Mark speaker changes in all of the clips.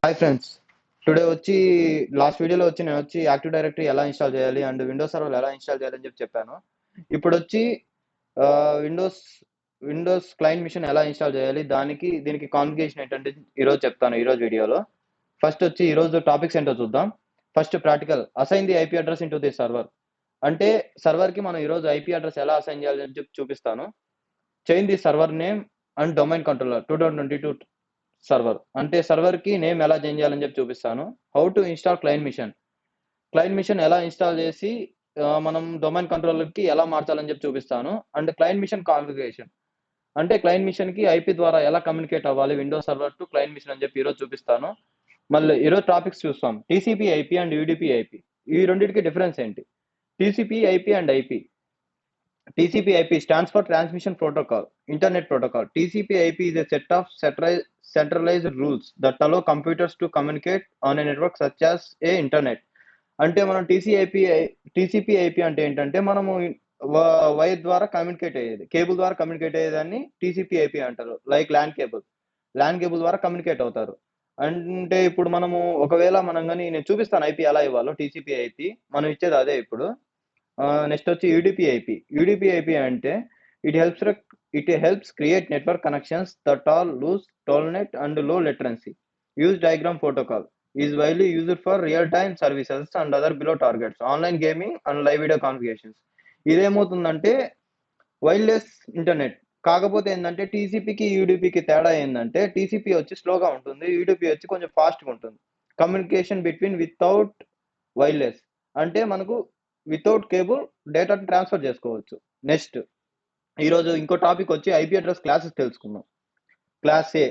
Speaker 1: Hi friends. Today వచ్చి last వీడియోలో వచ్చి నేనొచ్చి యాక్టివ్ డైరెక్టరీ ఎలా ఇన్‌స్టాల్ చేయాలి అండ్ విండోస్ సర్వర్ ఎలా ఇన్‌స్టాల్ చేయాలని చెప్పాను. ఇప్పుడొచ్చి విండోస్ విండోస్ క్లయింట్ మిషన్ ఎలా ఇన్‌స్టాల్ చేయాలి? దీనికి కాన్ఫిగరేషన్ ఏంటంటే ఈరోజు చెప్తాను ఈరోజు వీడియోలో. ఫస్ట్ వచ్చి ఈరోజు టాపిక్స్ ఏంటో చూద్దాం. First practical assign the IP address into the server. అంటే సర్వర్‌కి మనం ఈరోజు ఐపీ అడ్రెస్ ఎలా అసైన్ చేయాలి అని చెప్పి చూపిస్తాను. Change the server name and domain controller 2022 server. అంటే సర్వర్‌కి నేమ్ ఎలా చేంజ్ చేయాలని చెప్పి చూపిస్తాను. How to install client machine ఎలా ఇన్‌స్టాల్ చేసి మనం డొమైన్ కంట్రోలర్‌కి ఎలా మార్చాలని చెప్పి చూపిస్తాను. And client machine configuration. అంటే క్లయింట్ మిషన్‌కి ఐపీ ద్వారా ఎలా కమ్యూనికేట్ అవ్వాలి Windows server to client machine అని చెప్పి ఈరోజు చూపిస్తాను. మళ్ళీ ఈరోజు టాపిక్స్ చూస్తాం. TCP IP and UDP IP. ఈ రెండిటికి డిఫరెన్స్ ఏంటి? TCP IP and IP. TCP/IP stands for Transmission Protocol, Internet Protocol. TCP/IP is a set of centralized rules that allow computers to communicate on a network such as a internet. అంటే మనం టీసీపీ/ఐపీ అంటే ఏంటంటే మనము wire ద్వారా communicate అయ్యేది. Cable ద్వారా communicate అయ్యేదాన్ని TCP IP అంటారు. Like LAN cable. LAN cable ద్వారా కమ్యూనికేట్ అవుతారు. అంటే ఇప్పుడు మనము ఒకవేళ మనం గాని నేను చూపిస్తాను ఐపీ ఎలా ఇవ్వాలో టీసీపీ/ఐపీ. మనం ఇచ్చేది అదే ఇప్పుడు. నెక్స్ట్ వచ్చి యూడీపీ/ఐపీ. యూడీపీ/ఐపీ అంటే ఇట్ హెల్ప్స్ రెక్ it helps create network connections that are loose, tolerant and low latency. User datagram protocol is widely used for real time services and other below targets, online gaming and live video configurations. ఇదేమవుతుందంటే wireless internet. కాకపోతే ఏందంటే టీసీపీకి, యూడీపీకి తేడా ఏందంటే TCP వచ్చి స్లోగా ఉంటుంది. UDP వచ్చి కొంచెం ఫాస్ట్‌గా ఉంటుంది. Communication between without wireless. అంటే మనకు వితౌట్ కేబుల్ డేటాను ట్రాన్స్‌ఫర్ చేసుకోవచ్చు. నెక్స్ట్ ఈరోజు ఇంకో టాపిక్ వచ్చి ఐపీ అడ్రెస్ క్లాసెస్ తెలుసుకుందాం. Class A.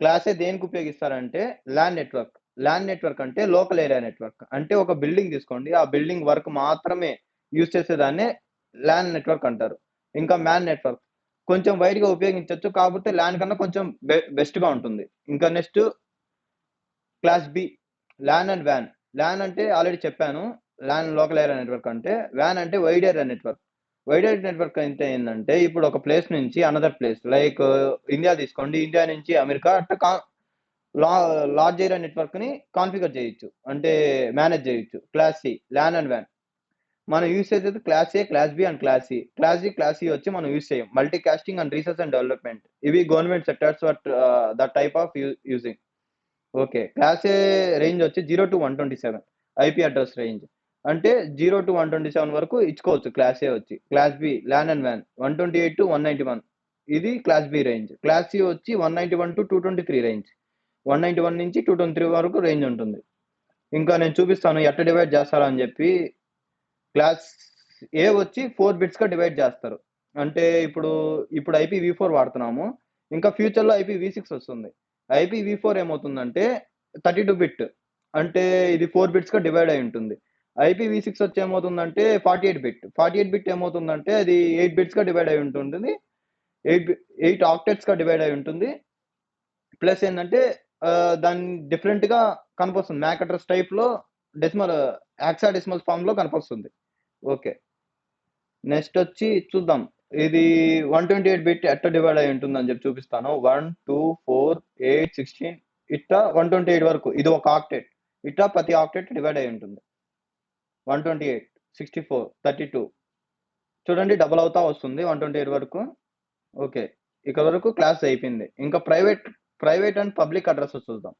Speaker 1: క్లాస్ ఏ దేనికి ఉపయోగిస్తారంటే ల్యాన్ నెట్వర్క్. ల్యాన్ నెట్వర్క్ అంటే లోకల్ ఏరియా నెట్వర్క్. అంటే ఒక బిల్డింగ్ తీసుకోండి. ఆ బిల్డింగ్ వర్క్ మాత్రమే యూజ్ చేసేదాన్నే ల్యాన్ నెట్వర్క్ అంటారు. ఇంకా మ్యాన్ నెట్వర్క్ కొంచెం వైడ్‌గా ఉపయోగించొచ్చు. కాకపోతే ల్యాన్ కన్నా కొంచెం బెస్ట్‌గా ఉంటుంది. ఇంకా next class B LAN and వ్యాన్. ల్యాన్ అంటే ఆల్రెడీ చెప్పాను. ల్యాన్ లోకల్ ఏరియా నెట్వర్క్ అంటే. వ్యాన్ అంటే wide area network. Wide area network అంటే ఏందంటే ఇప్పుడు ఒక ప్లేస్ నుంచి అనదర్ ప్లేస్ లైక్ ఇండియా తీసుకోండి. ఇండియా నుంచి అమెరికా అట్లా లా లార్జ్ ఏరియా నెట్వర్క్‌ని కాన్ఫిగర్ చేయొచ్చు. అంటే మేనేజ్ చేయొచ్చు. క్లాస్ సి ల్యాన్ అండ్ వ్యాన్. మనం యూజ్ చేసేది class A, class B and class C. Class C వచ్చి మనం యూజ్ చేయం. Multicasting and research and development. ఇవి government sectors that type of using. Okay. Class A range వచ్చి 0-127 IP address range. అంటే 0-127 వరకు ఇచ్చుకోవచ్చు క్లాస్ ఏ వచ్చి. Class B LAN and వ్యాన్ 128-191 ఇది class B range. Class C వచ్చి 191-223 రేంజ్. 191 నుంచి 223 వరకు రేంజ్ ఉంటుంది. ఇంకా నేను చూపిస్తాను ఎట్లా డివైడ్ చేస్తారో అని చెప్పి. క్లాస్ ఏ వచ్చి 4 బిట్స్‌గా డివైడ్ చేస్తారు. అంటే ఇప్పుడు ఐపీవీ4 వాడుతున్నాము. ఇంకా ఫ్యూచర్‌లో ఐపీవీ6 వస్తుంది. ఐపీవీ4 ఏమవుతుందంటే 32 బిట్. అంటే ఇది 4 బిట్స్‌గా డివైడ్ అయి ఉంటుంది. ఐపీవీ6 వచ్చి ఏమవుతుందంటే 48 బిట్. 48 బిట్ ఏమవుతుందంటే అది 8 బిట్స్‌గా డివైడ్ అయి ఉంటుంది. 8 ఆక్టెట్స్‌గా డివైడ్ అయి ఉంటుంది. ప్లస్ ఏందంటే దాన్ని డిఫరెంట్‌గా కనిపిస్తుంది. మ్యాక్ అడ్రెస్ టైప్‌లో డెసిమల్ హెక్సాడెసిమల్ ఫార్మ్‌లో కనిపిస్తుంది. ఓకే. నెక్స్ట్ వచ్చి చూద్దాం. ఇది 128 బిట్ ఎట్లా డివైడ్ అయి ఉంటుందని చెప్పి చూపిస్తాను. 1, 2, 4, 8, 16 ఇట్లా 128 వరకు. ఇది ఒక ఆక్టెట్. ఇట్లా ప్రతి ఆక్టెట్ డివైడ్ అయి ఉంటుంది. 128, 64, 32 చూడండి డబుల్ అవుతా వస్తుంది 128 వరకు. ఓకే. ఇక్కడ వరకు క్లాస్ అయిపోయింది. ఇంకా ప్రైవేట్ అండ్ పబ్లిక్ అడ్రెసెస్ చూద్దాం.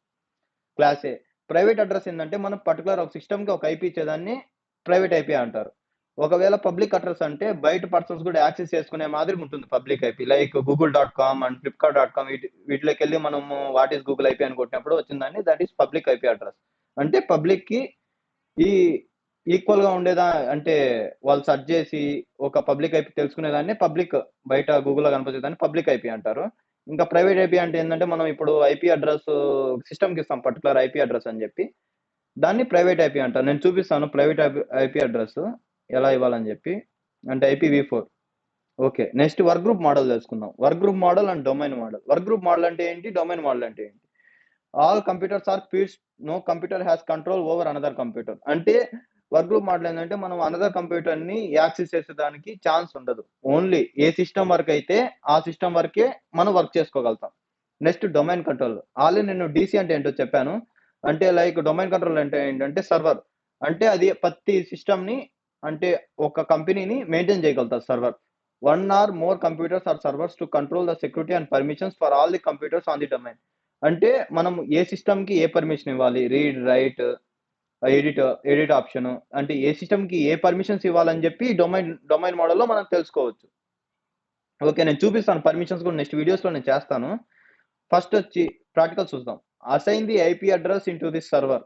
Speaker 1: క్లాస్ ఏ. ప్రైవేట్ అడ్రెస్ ఏందంటే మనం పర్టిక్యులర్ ఒక సిస్టమ్‌కి ఒక ఐపీ ఇచ్చేదాన్ని ప్రైవేట్ ఐపీ అంటారు. ఒకవేళ పబ్లిక్ అడ్రెస్ అంటే బయట పర్సన్స్ కూడా యాక్సెస్ చేసుకునే మాదిరిగా ఉంటుంది public IP. Like Google dot com and Flipkart dot com వీటిలోకెళ్ళి మనము వాట్ ఈస్ గూగుల్ ఐపీ అని కొట్టినప్పుడు వచ్చిందాన్ని that is public IP address. అంటే పబ్లిక్‌కి ఈ ఈక్వల్‌గా ఉండేదా అంటే వాళ్ళు సెర్చ్ చేసి ఒక పబ్లిక్ ఐపీ తెలుసుకునేదాన్ని బయట గూగుల్‌లో కనిపించేదాన్ని పబ్లిక్ ఐపీ అంటారు. ఇంకా ప్రైవేట్ ఐపీ అంటే ఏందంటే మనం ఇప్పుడు ఐపీ అడ్రెస్ సిస్టమ్‌కి ఇస్తాం పర్టిక్యులర్ ఐపీ అడ్రెస్ అని చెప్పి. దాన్ని ప్రైవేట్ ఐపీ అంటారు. నేను చూపిస్తాను ప్రైవేట్ ఐపీ అడ్రెస్ ఎలా ఇవ్వాలని చెప్పి. అంటే IPv four. Okay. Next work group model తెలుసుకుందాం. Work group model and domain model. Work group model అంటే ఏంటి? డొమైన్ మోడల్ అంటే ఏంటి? All computers are peers. No computer has control over another computer. అంటే వర్క్ గ్రూప్ మోడల్ ఏందంటే మనం another కంప్యూటర్‌ని access చేసేదానికి ఛాన్స్ ఉండదు. ఓన్లీ ఏ సిస్టమ్ వర్క్ అయితే ఆ సిస్టమ్ వరకే మనం వర్క్ చేసుకోగలుగుతాం. Next domain control. ఆల్రెడీ నేను డీసీ అంటే ఏంటో చెప్పాను. అంటే లైక్ డొమైన్ కంట్రోల్ అంటే ఏంటంటే సర్వర్. అంటే అది ప్రతి సిస్టమ్‌ని అంటే ఒక కంపెనీని మెయింటైన్ చేయగలుగుతది server. One or more computers or servers to control the security and permissions for all the computers on the domain. అంటే మనం ఏ సిస్టమ్‌కి ఏ పర్మిషన్ ఇవ్వాలి. Read, write, edit, edit option. అంటే ఏ సిస్టమ్‌కి ఏ పర్మిషన్స్ ఇవ్వాలని చెప్పి డొమైన్ మోడల్‌లో మనం తెలుసుకోవచ్చు. ఓకే. నేను చూపిస్తాను పర్మిషన్స్ కూడా నెక్స్ట్ వీడియోస్‌లో నేను చేస్తాను. ఫస్ట్ వచ్చి ప్రాక్టికల్ చూద్దాం. Assign the IP address into this server.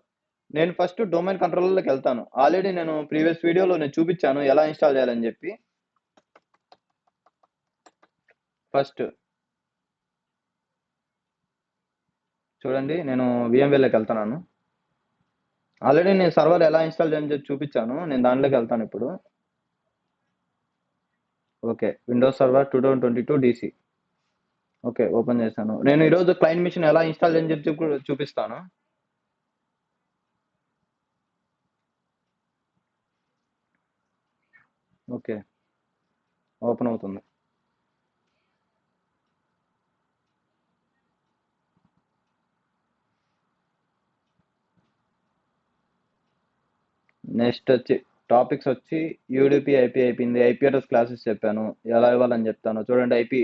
Speaker 1: నేను ఫస్ట్ డొమైన్ కంట్రోలర్‌లోకెళ్తాను. ఆల్రెడీ నేను ప్రీవియస్ వీడియోలో నేను చూపిచ్చాను ఎలా ఇన్‌స్టాల్ చేయాలని జెప్పి. ఫస్ట్ చూడండి నేను వీఎంవేర్‌లోకెళ్తున్నాను. ఆల్రెడీ నేను సర్వర్ ఎలా ఇన్‌స్టాల్ చేయాలని చెప్పి చూపిచ్చాను. నేను దాంట్లోకెళ్తానిప్పుడు. Okay. Windows server 2022 DC. Okay. Open చేశాను. నేను ఈరోజు క్లయింట్ మిషన్ ఎలా ఇన్‌స్టాల్ చేయని చెప్పి చూపిస్తాను. ఓకే. ఓపెన్ అవుతుంది. నెక్స్ట్ వచ్చి టాపిక్స్ వచ్చి యూడీపీ ఐపీ అయిపోయింది. ఐపీ అడ్రస్ క్లాసెస్ చెప్పాను. ఎలా ఇవ్వాలని చెప్తాను. చూడండి ఐపీ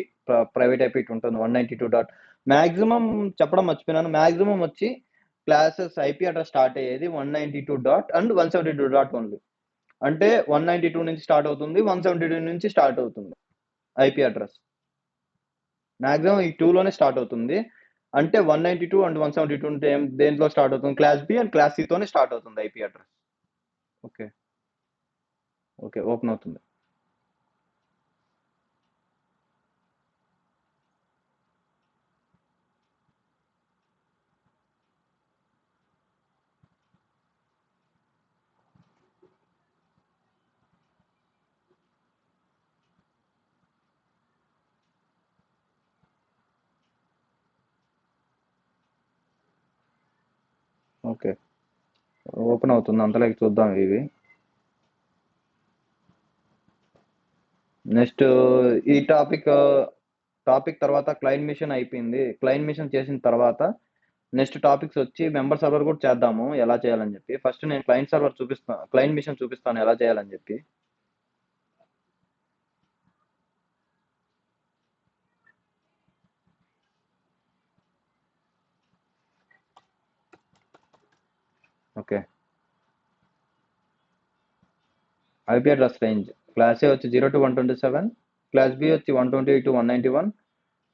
Speaker 1: ప్రైవేట్ ఐపీ ఇటు ఉంటుంది. 192 డాట్ మాక్సిమం చెప్పడం మర్చిపోయినాను. మాక్సిమం వచ్చి క్లాసెస్ ఐపీ అడ్రస్ స్టార్ట్ అయ్యేది 192 డాట్ అండ్ 172 డాట్ ఓన్లీ. అంటే 192 నుంచి స్టార్ట్ అవుతుంది. 172 నుంచి స్టార్ట్ అవుతుంది ఐపీ అడ్రస్. మాక్సిమం ఈ 2 లోనే స్టార్ట్ అవుతుంది. అంటే 192 అండ్ 172 దేంట్లో స్టార్ట్ అవుతుంది? Class B and class C తోనే స్టార్ట్ అవుతుంది IP address. Okay. Okay. Open అవుతుంది. ఓకే. ఓపెన్ అవుతుంది. అంతలోకి చూద్దాం ఇవి. నెక్స్ట్ ఈ టాపిక్ తర్వాత క్లయింట్ మిషన్ అయిపోయింది. క్లయింట్ మిషన్ చేసిన తర్వాత నెక్స్ట్ టాపిక్స్ వచ్చి మెంబర్ సర్వర్ కూడా చేద్దాము ఎలా చేయాలని చెప్పి. ఫస్ట్ నేను క్లయింట్ మిషన్ చూపిస్తాను ఎలా చేయాలని చెప్పి. Okay. IP address range class A వచ్చి 0 to 127, క్లాస్ బి వచ్చి 128 to 191,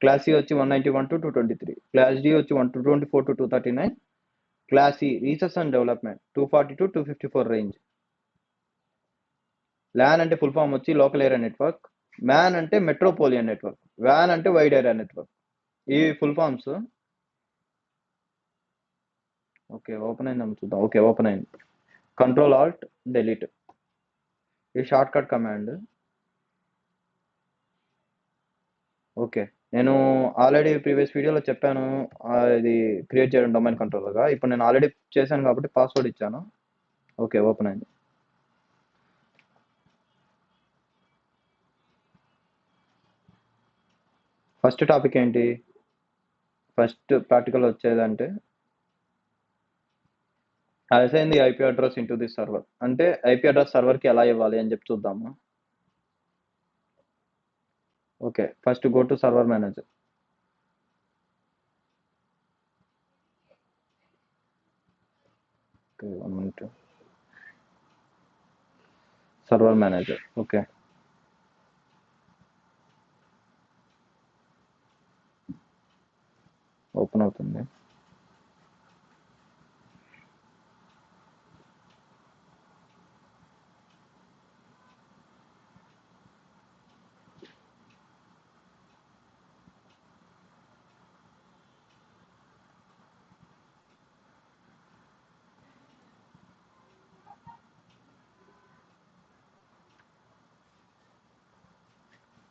Speaker 1: క్లాస్ సి వచ్చి 191 to 223, క్లాస్ డి వచ్చి 124 to 239, class C research and development 240 to 254 range. LAN అంటే ఫుల్ ఫామ్ వచ్చి లోకల్ ఏరియా నెట్వర్క్, మ్యాన్ అంటే మెట్రోపోలియన్ నెట్వర్క్, వ్యాన్ అంటే wide area network. ఈ ఫుల్ ఫామ్స్. ఓకే. ఓపెన్ అయిందేమో చూద్దాం. ఓకే. ఓపెన్ అయింది. కంట్రోల్ ఆల్ట్ డెలీట్ ఈ షార్ట్ కట్ కమాండ్. ఓకే. నేను ఆల్రెడీ ప్రీవియస్ వీడియోలో చెప్పాను ఇది క్రియేట్ చేయడం డొమైన్ కంట్రోలర్గా. ఇప్పుడు నేను ఆల్రెడీ చేశాను కాబట్టి పాస్వర్డ్ ఇచ్చాను. ఓకే. ఓపెన్ అయింది. ఫస్ట్ టాపిక్ ఏంటి? ఫస్ట్ ప్రాక్టికల్ వచ్చేదంటే assign the IP address into the server. అంటే ఐపీ అడ్రస్ సర్వర్కి ఎలా ఇవ్వాలి అని చెప్పి చూద్దాము. Okay. First go to server manager. Okay. 1 minute. Server manager. Okay. Open అవుతుంది.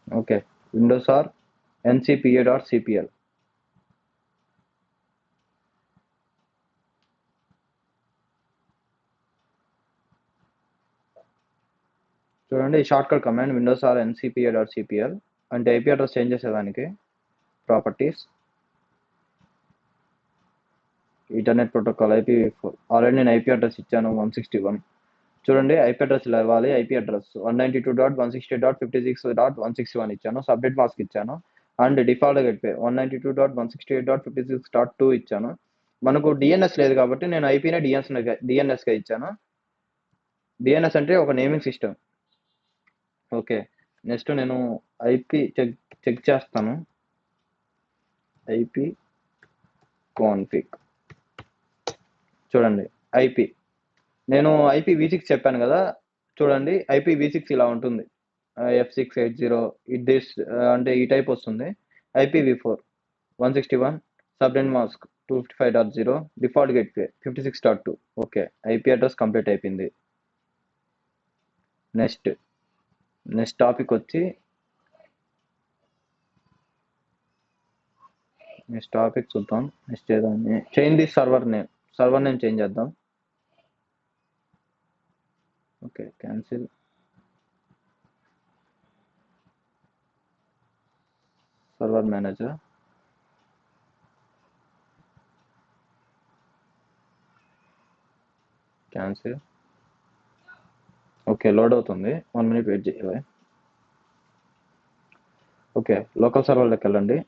Speaker 1: ఓకే. Windows R ncpa.cpl. చూడండి shortcut command windows R ncpa.cpl అంటే ఐపీ అడ్రస్ చేంజ్ చేసేదానికి properties. Ethernet protocol IPv4 already నేను ఐపీ అడ్రస్ ఇచ్చాను 161. చూడండి IP address ఇలా ఇవ్వాలి. IP address 192.168.56.161 ఇచ్చాను. సబ్నెట్ మాస్క్ ఇచ్చాను అండ్ డిఫాల్ట్ గేట్వే 192.168.56.2 ఇచ్చాను. మనకు డిఎన్ఎస్ లేదు కాబట్టి నేను ఐపీనే డిఎన్ఎస్గా ఇచ్చాను. డిఎన్ఎస్ అంటే ఒక నేమింగ్ సిస్టమ్. ఓకే, నెక్స్ట్ నేను ఐపీ చెక్ చేస్తాను. ఐపీ కాన్ఫిగ్ చూడండి. ఐపీ నేను IPv6 చెప్పాను కదా, చూడండి IPv6 ఇలా ఉంటుంది. F680 దిస్ అంటే ఈ టైప్ వస్తుంది. IPv4 161 subnet mask 255.0 default gateway 56.2. Okay, IP address complete అయిపోయింది. నెక్స్ట్ టాపిక్ వచ్చి చూద్దాం. నెక్స్ట్ ఏదాన్ని change the server name change చేద్దాం. Okay, cancel. Server manager cancel. Okay, load అవుతుంది. 1 minute వెయిట్ చేయాలి. ఓకే, లోకల్ సర్వర్లోకి వెళ్ళండి.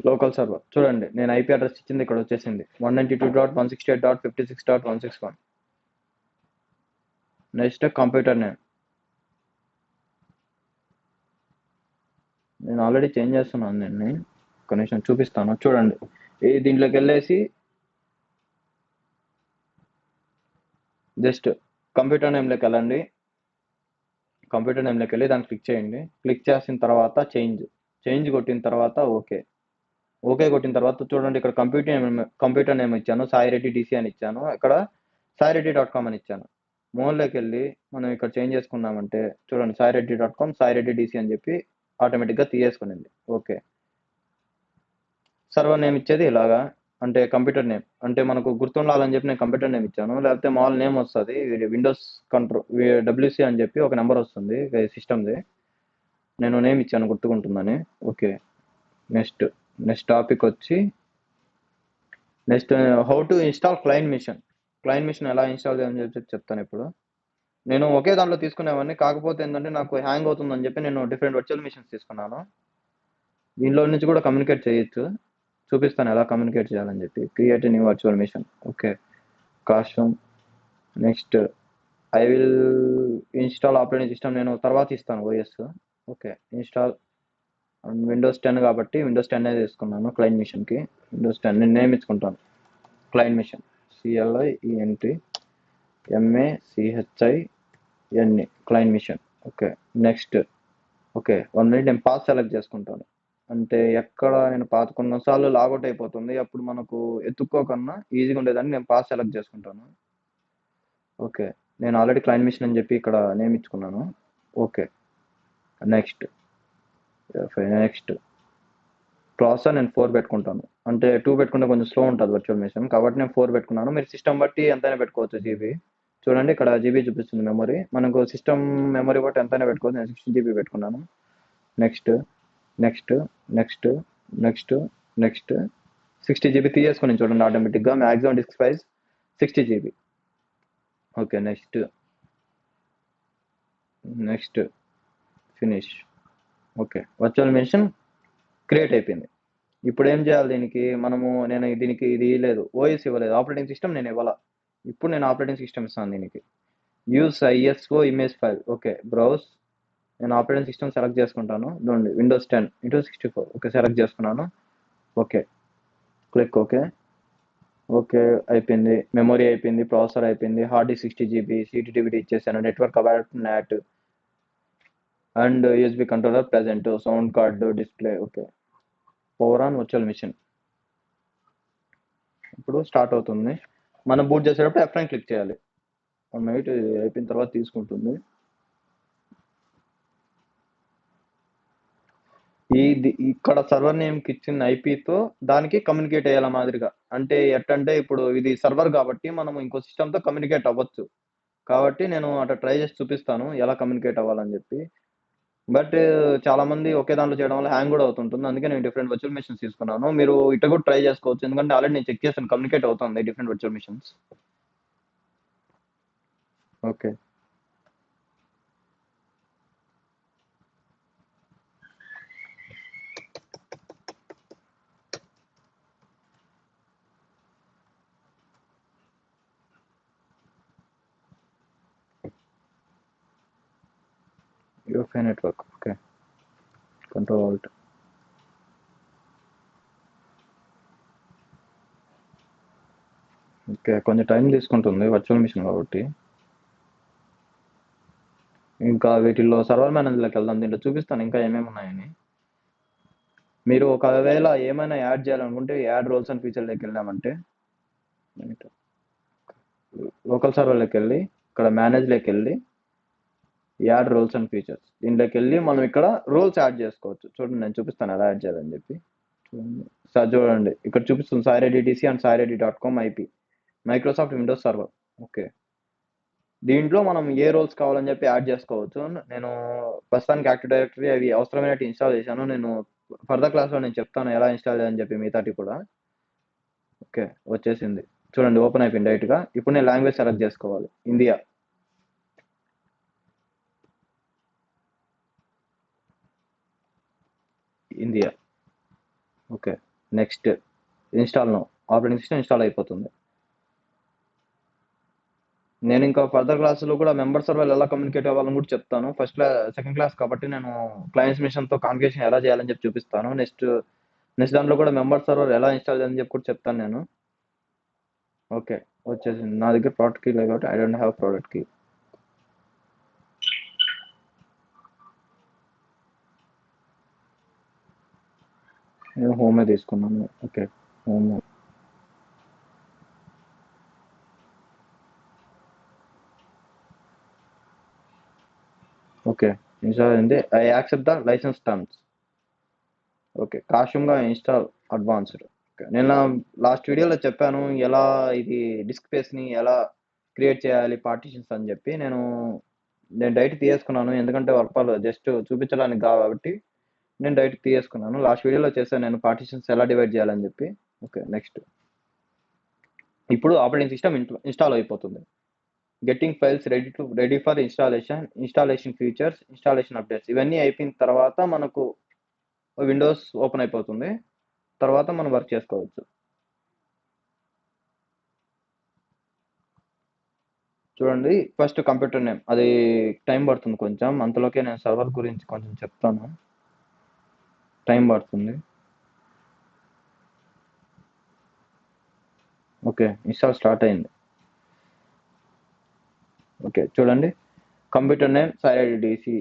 Speaker 1: లోకల్ సర్వర్ చూడండి, నేను ఐపీ అడ్రస్ ఇచ్చింది ఇక్కడ వచ్చేసింది 192.168.56.161. నెక్స్ట్ కంప్యూటర్ నేమ్ నేను ఆల్రెడీ చేంజ్ చేస్తున్నాను. నేను ఒక నిమిషం చూపిస్తాను. చూడండి, దీంట్లోకి వెళ్ళేసి జస్ట్ కంప్యూటర్ నేమ్లోకి వెళ్ళండి. కంప్యూటర్ నేమ్లోకి వెళ్ళి దాన్ని క్లిక్ చేయండి. క్లిక్ చేసిన తర్వాత చేంజ్ కొట్టిన తర్వాత ఓకే కొట్టిన తర్వాత చూడండి, ఇక్కడ కంప్యూటర్ నేమ్ ఇచ్చాను, సాయిరెడ్డి డిసి అని ఇచ్చాను. ఇక్కడ saireddy.com అని ఇచ్చాను. మోన్లోకి వెళ్ళి మనం ఇక్కడ చేంజ్ చేసుకున్నామంటే చూడండి, saireddy.com సాయిరెడ్డి డిసి అని చెప్పి ఆటోమేటిక్గా తీసేసుకునింది. ఓకే, సర్వర్ నేమ్ ఇచ్చేది ఇలాగా, అంటే కంప్యూటర్ నేమ్ అంటే మనకు గుర్తుండాలని చెప్పి నేను కంప్యూటర్ నేమ్ ఇచ్చాను. లేకపోతే మాల్ నేమ్ వస్తుంది, విండోస్ కంట్రోల్ WC అని చెప్పి ఒక నెంబర్ వస్తుంది సిస్టమ్ది. నేను నేమ్ ఇచ్చాను గుర్తుకుంటుందని. ఓకే, నెక్స్ట్ టాపిక్ వచ్చి how to install client machine ఎలా ఇన్స్టాల్ చేయాలని చెప్పి చెప్తాను. ఇప్పుడు నేను ఒకే దాంట్లో తీసుకునేవాడిని, కాకపోతే ఏంటంటే నాకు హ్యాంగ్ అవుతుందని చెప్పి నేను డిఫరెంట్ వర్చువల్ మిషన్స్ తీసుకున్నాను. దీనిలో నుంచి కూడా కమ్యూనికేట్ చేయొచ్చు, చూపిస్తాను ఎలా కమ్యూనికేట్ చేయాలని చెప్పి. Create new virtual machine. Okay, custom. Next I will install operating system నేను తర్వాత ఇస్తాను, ఓఎస్. ఓకే, ఇన్స్టాల్ విండోస్ 10 కాబట్టి విండోస్ 10 తీసుకున్నాను. క్లయింట్ మిషన్కి విండోస్ 10 నేను నేమ్ ఇచ్చుకుంటాను. Client machine CLIENT MACHINE client machine. Okay, next. Okay, 1 minute నేను పాస్ సెలెక్ట్ చేసుకుంటాను. అంటే ఎక్కడ నేను కొన్నిసార్లు లాగౌట్ అయిపోతుంది, అప్పుడు మనకు ఎత్తుక్కోకన్నా ఈజీగా ఉండేదాన్ని నేను పాస్ సెలెక్ట్ చేసుకుంటాను. ఓకే, నేను ఆల్రెడీ క్లయింట్ మిషన్ అని చెప్పి ఇక్కడ నేమ్ ఇచ్చుకున్నాను. ఓకే, నెక్స్ట్ ప్రాసెసర్ నేను 4 పెట్టుకుంటాను. అంటే 2 పెట్టుకుంటే కొంచెం స్లో ఉంటుంది వర్చువల్ మిషన్, కాబట్టి నేను 4 పెట్టుకున్నాను. మీరు సిస్టమ్ బట్టి ఎంతైనా పెట్టుకోవచ్చు జీబీ. చూడండి, ఇక్కడ జీబీ చూపిస్తుంది మెమరీ. మనకు సిస్టమ్ మెమరీ బట్టి ఎంతైనా పెట్టుకోవచ్చు. నేను 16 GB పెట్టుకున్నాను. నెక్స్ట్ 60 GB తీసేసుకుని చూడండి, ఆటోమేటిక్గా maximum disk space 60 GB. Okay, next finish. Okay, virtual machine create అయిపోయింది. ఇప్పుడు ఏం చేయాలి దీనికి? నేను దీనికి ఇది లేదు, ఓఎస్ ఇవ్వలేదు, ఆపరేటింగ్ సిస్టమ్ నేను ఇవ్వాల. ఇప్పుడు నేను ఆపరేటింగ్ సిస్టమ్ ఇస్తాను దీనికి. Use ISO image file. Okay, browse. నేను ఆపరేటింగ్ సిస్టమ్ సెలెక్ట్ చేసుకుంటాను. చూడండి, విండోస్ 10 64. ఓకే, సెలెక్ట్ చేసుకున్నాను. Okay, click. ఓకే అయిపోయింది. మెమరీ అయిపోయింది, ప్రాసెసర్ అయిపోయింది, హార్డ్ డిస్క్ 60 GB, CTDVD ఇచ్చేసాను, network award NAT and USB controller present, sound card, display. Okay, power on virtual machine. ఇప్పుడు start అవుతుంది. మనం బూట్ చేసేటప్పుడు F9 క్లిక్ చేయాలి. 1 minute అయిపోయిన తర్వాత తీసుకుంటుంది. ఇక్కడ సర్వర్ నేమ్కి ఇచ్చిన ఐపీతో దానికి కమ్యూనికేట్ అయ్యేలా మాదిరిగా. అంటే ఎట్టంటే ఇప్పుడు ఇది సర్వర్ కాబట్టి మనం ఇంకో సిస్టమ్తో కమ్యూనికేట్ అవ్వచ్చు. కాబట్టి నేను అట్లా ట్రై చేసి చూపిస్తాను ఎలా కమ్యూనికేట్ అవ్వాలని చెప్పి. బట్ చాలా మంది ఒకే దాంట్లో చేయడం వల్ల హ్యాంగ్ కూడా అవుతుంటుంది. అందుకే నేను డిఫరెంట్ వర్చువల్ మిషన్స్ తీసుకున్నాను. మీరు ఇట్ట కూడా ట్రై చేసుకోవచ్చు. ఎందుకంటే ఆల్రెడీ నేను చెక్ చేశాను, కమ్యూనికేట్ అవుతుంది different virtual machines. Okay. UFI network. Okay. Control Alt. Okay. కొంచెం టైం తీసుకుంటుంది వర్చువల్ మిషన్ కాబట్టి. ఇంకా వీటిల్లో సర్వర్ మేనేజర్లోకి వెళ్దాం. దీంట్లో చూపిస్తాను ఇంకా ఏమేమి ఉన్నాయని. మీరు ఒకవేళ ఏమైనా యాడ్ చేయాలనుకుంటే యాడ్ రోల్స్ అండ్ ఫీచర్లోకి వెళ్ళామంటే లోకల్ సర్వర్లోకి వెళ్ళి ఇక్కడ మేనేజ్లోకి వెళ్ళి యాడ్ రోల్స్ అండ్ ఫీచర్స్ దీంట్లోకి వెళ్ళి మనం ఇక్కడ రోల్స్ యాడ్ చేసుకోవచ్చు. చూడండి నేను చూపిస్తాను ఎలా యాడ్ చేయాలని చెప్పి. చూడండి సార్, చూడండి ఇక్కడ చూపిస్తుంది సాయిరెడ్డి డిసి అండ్ సాయిరెడ్డి.com IP Microsoft windows server. Okay. దీంట్లో మనం ఏ రోల్స్ కావాలని చెప్పి యాడ్ చేసుకోవచ్చు. నేను ప్రస్తుతానికి యాక్టివ్ డైరెక్టరీ అవి అవసరమైనట్టు ఇన్స్టాల్ చేశాను. నేను ఫర్దర్ క్లాస్లో నేను చెప్తాను ఎలా ఇన్స్టాల్ చేయాలని చెప్పి మిగతాటి కూడా. ఓకే, వచ్చేసింది చూడండి, ఓపెన్ అయిపోయింది డైరెక్ట్గా. ఇప్పుడు నేను లాంగ్వేజ్ సెలెక్ట్ చేసుకోవాలి, India. India. Okay. Next install now. Operating system install అయిపోతుంది. నేను ఇంకా ఫర్దర్ క్లాసులో కూడా మెంబర్ సర్వర్ ఎలా కమ్యూనికేట్ అవ్వాలని కూడా చెప్తాను. సెకండ్ క్లాస్ కాబట్టి నేను క్లయింట్స్ మిషన్తో కాన్ఫిగరేషన్ ఎలా చేయాలని చెప్పి చూపిస్తాను. నెక్స్ట్ దాంట్లో కూడా మెంబర్ సర్వర్ ఎలా ఇన్స్టాల్ చేయాలని చెప్పి కూడా చెప్తాను నేను. ఓకే, వచ్చేసింది. నా దగ్గర ప్రోడక్ట్ కీ లేదు కాబట్టి I don't have product key. నేను హోమే తీసుకున్నాను. Okay, home. ఓకే, ఇన్స్టాల్ అయింది. I accept the license terms. Okay, కాషంగా ఇన్స్టాల్ అడ్వాన్స్డ్. ఓకే, నేను లాస్ట్ వీడియోలో చెప్పాను ఎలా ఇది డిస్క్ స్పేస్ని ఎలా క్రియేట్ చేయాలి పార్టీషన్స్ అని చెప్పి. నేను డైరెక్ట్ తీసేసుకున్నాను, ఎందుకంటే వర్క్ జస్ట్ చూపించడానికి కాబట్టి నేను డైరెక్ట్ తీసేసుకున్నాను. లాస్ట్ వీడియోలో చేశాను నేను పార్టీషన్స్ ఎలా డివైడ్ చేయాలని చెప్పి. ఓకే, నెక్స్ట్ ఇప్పుడు ఆపరేటింగ్ సిస్టమ్ ఇన్స్టాల్ అయిపోతుంది. Getting files ready for installation features, installation updates ఇవన్నీ అయిపోయిన తర్వాత మనకు విండోస్ ఓపెన్ అయిపోతుంది. తర్వాత మనం వర్క్ చేసుకోవచ్చు. చూడండి, ఫస్ట్ కంప్యూటర్ నేమ్, అది టైం పడుతుంది కొంచెం. అంతలోకే నేను సర్వర్ గురించి కొంచెం చెప్తాను, టైం పడుతుంది. ఓకే, ఇన్స్టాల్ స్టార్ట్ అయింది. ఓకే, చూడండి, computer name Saireddy DC,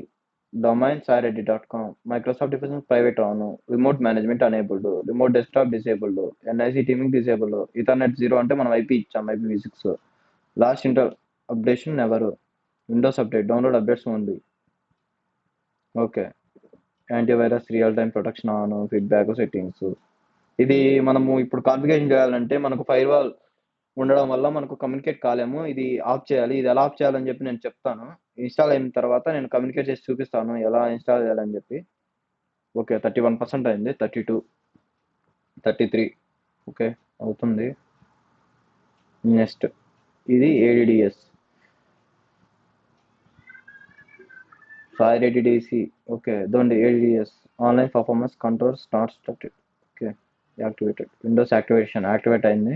Speaker 1: domain సాయిరెడ్డి.com, Microsoft difference private on, remote management enabled, remote desktop disabled, NIC teaming disabled, ethernet 0 అంటే మనం ఐపీ ఇచ్చాం, IPv6. Last inter updation never, windows update download updates only. Okay, antivirus real time protection on, feedback settings. ఇది మనము ఇప్పుడు configuration చేయాలంటే మనకు fire wall ఉండడం వల్ల మనకు కమ్యూనికేట్ కాలేము. ఇది ఆఫ్ చేయాలి. ఇది ఎలా ఆఫ్ చేయాలని చెప్పి నేను చెప్తాను. ఇన్స్టాల్ అయిన తర్వాత నేను కమ్యూనికేట్ చేసి చూపిస్తాను ఎలా ఇన్స్టాల్ చేయాలని చెప్పి. ఓకే, 31% అయింది, 32, 33. ఓకే, అవుతుంది. నెక్స్ట్ ఇది ఏడిడిఎస్, సాయిరెడ్డి డిసి. ఓకే, ఇదండి ఏడిడిఎస్, online performance control started. Okay, activated, Windows activate అయింది.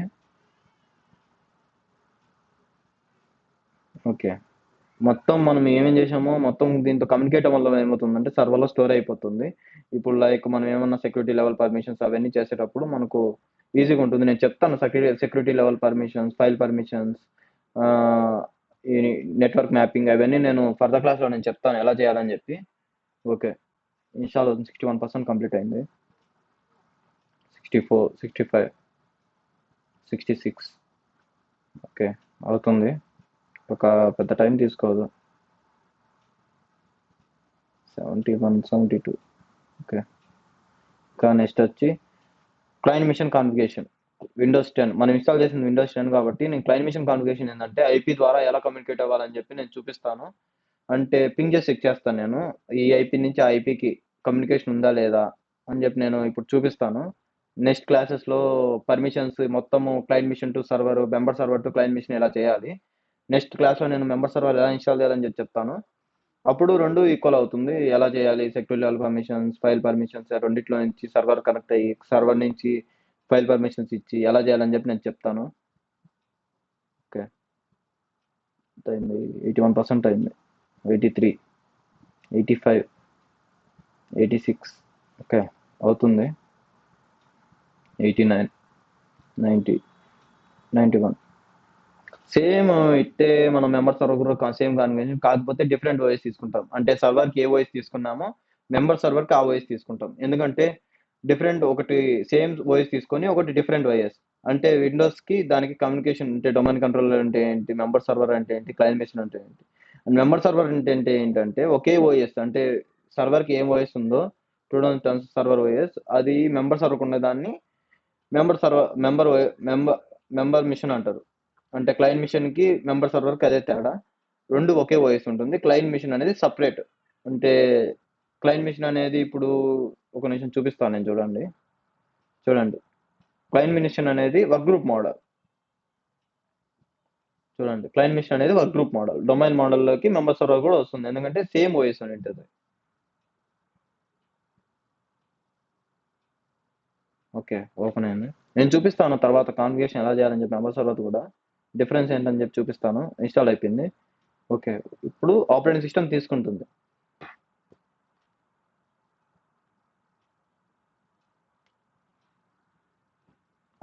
Speaker 1: ఓకే, మొత్తం మనం ఏమేం చేసామో మొత్తం దీంతో కమ్యూనికేట్ వల్ల ఏమవుతుందంటే సర్వర్లో స్టోర్ అయిపోతుంది. ఇప్పుడు లైక్ మనం ఏమన్నా సెక్యూరిటీ లెవెల్ పర్మిషన్స్ అవన్నీ చేసేటప్పుడు మనకు ఈజీగా ఉంటుంది. నేను చెప్తాను security level permissions, file permissions, ఈ నెట్వర్క్ మ్యాపింగ్ అవన్నీ నేను ఫర్దర్ క్లాస్లో నేను చెప్తాను ఎలా చేయాలని చెప్పి. ఓకే, ఇన్స్టాల్ 61% కంప్లీట్ అయింది. 64, 65, 66. ఓకే, అవుతుంది. ఒక పెద్ద టైం తీసుకోదు. 71, 72. ఓకే, ఇంకా నెక్స్ట్ వచ్చి క్లయింట్ మిషన్ కాన్ఫిగరేషన్. విండోస్ 10 మనం ఇన్స్టాల్ చేసింది విండోస్ 10 కాబట్టి నేను క్లయింట్ మిషన్ కాన్ఫిగరేషన్ ఏంటంటే ఐపీ ద్వారా ఎలా కమ్యూనికేట్ అవ్వాలని చెప్పి నేను చూపిస్తాను. అంటే పింగ్ చేసి చెక్ చేస్తాను నేను. ఈ ఐపీ నుంచి ఆ ఐపీకి కమ్యూనికేషన్ ఉందా లేదా అని చెప్పి నేను ఇప్పుడు చూపిస్తాను. నెక్స్ట్ క్లాసెస్లో పర్మిషన్స్ మొత్తము client machine to server, member server to client machine ఇలా చేయాలి. నెక్స్ట్ క్లాస్లో నేను మెంబర్ సర్వర్ ఎలా ఇన్స్టాల్ చేయాలని చెప్పి చెప్తాను. అప్పుడు రెండు ఈక్వల్ అవుతుంది. ఎలా చేయాలి, secure level permissions, file permissions రెండిట్లో నుంచి సర్వర్ కనెక్ట్ అయ్యి సర్వర్ నుంచి ఫైల్ పర్మిషన్స్ ఇచ్చి ఎలా చేయాలని చెప్పి నేను చెప్తాను. ఓకే, అయింది. 81% అయింది. 83, 85, 86. ఓకే, అవుతుంది. 89, 90, 91. సేమ్ ఇట్టే మనం మెంబర్ సర్వర్ కూడా సేమ్ కాన్ఫిగరేషన్, కాకపోతే డిఫరెంట్ ఓఎస్ తీసుకుంటాం. అంటే సర్వర్కి ఏ ఓఎస్ తీసుకున్నామో మెంబర్ సర్వర్కి ఆ ఓఎస్ తీసుకుంటాం. ఎందుకంటే డిఫరెంట్, ఒకటి సేమ్ ఓఎస్ తీసుకొని ఒకటి డిఫరెంట్ ఓఎస్. అంటే విండోస్కి దానికి కమ్యూనికేషన్ అంటే డొమైన్ కంట్రోలర్ అంటే ఏంటి, మెంబర్ సర్వర్ అంటే ఏంటి, క్లయింట్ మెషిన్ అంటే ఏంటి. మెంబర్ సర్వర్ అంటే ఏంటంటే ఒకే ఓఎస్, అంటే సర్వర్కి ఏం ఓఎస్ ఉందో 2010 సర్వర్ ఓఎస్, అది మెంబర్ సర్వర్కి ఉన్నదాన్ని మెంబర్ సర్వర్ మెంబర్ మిషన్ అంటారు. అంటే క్లయింట్ మిషన్ కి మెంబర్ సర్వర్ కి అదే తేడా. రెండు ఒకే ఓఎస్ ఉంటుంది. క్లయింట్ మిషన్ అనేది సపరేట్. అంటే క్లయింట్ మిషన్ అనేది ఇప్పుడు ఒక నిమిషం చూపిస్తాను నేను, చూడండి. చూడండి, క్లయింట్ మిషన్ అనేది వర్క్ గ్రూప్ మోడల్. చూడండి, క్లయింట్ మిషన్ అనేది వర్క్ గ్రూప్ మోడల్. డొమైన్ మోడల్లోకి మెంబర్ సర్వర్ కూడా వస్తుంది, ఎందుకంటే సేమ్ ఓఎస్ అని ఉంటుంది. ఓకే, ఓపెన్ అయింది. నేను చూపిస్తాను తర్వాత కాన్ఫిగరేషన్ ఎలా చేయాలని చెప్పి మెంబర్ సర్వర్ కూడా డిఫరెన్స్ ఏంటని చెప్పి చూపిస్తాను. ఇన్స్టాల్ అయిపోయింది. ఓకే, ఇప్పుడు ఆపరేటింగ్ సిస్టమ్ తీసుకుంటుంది.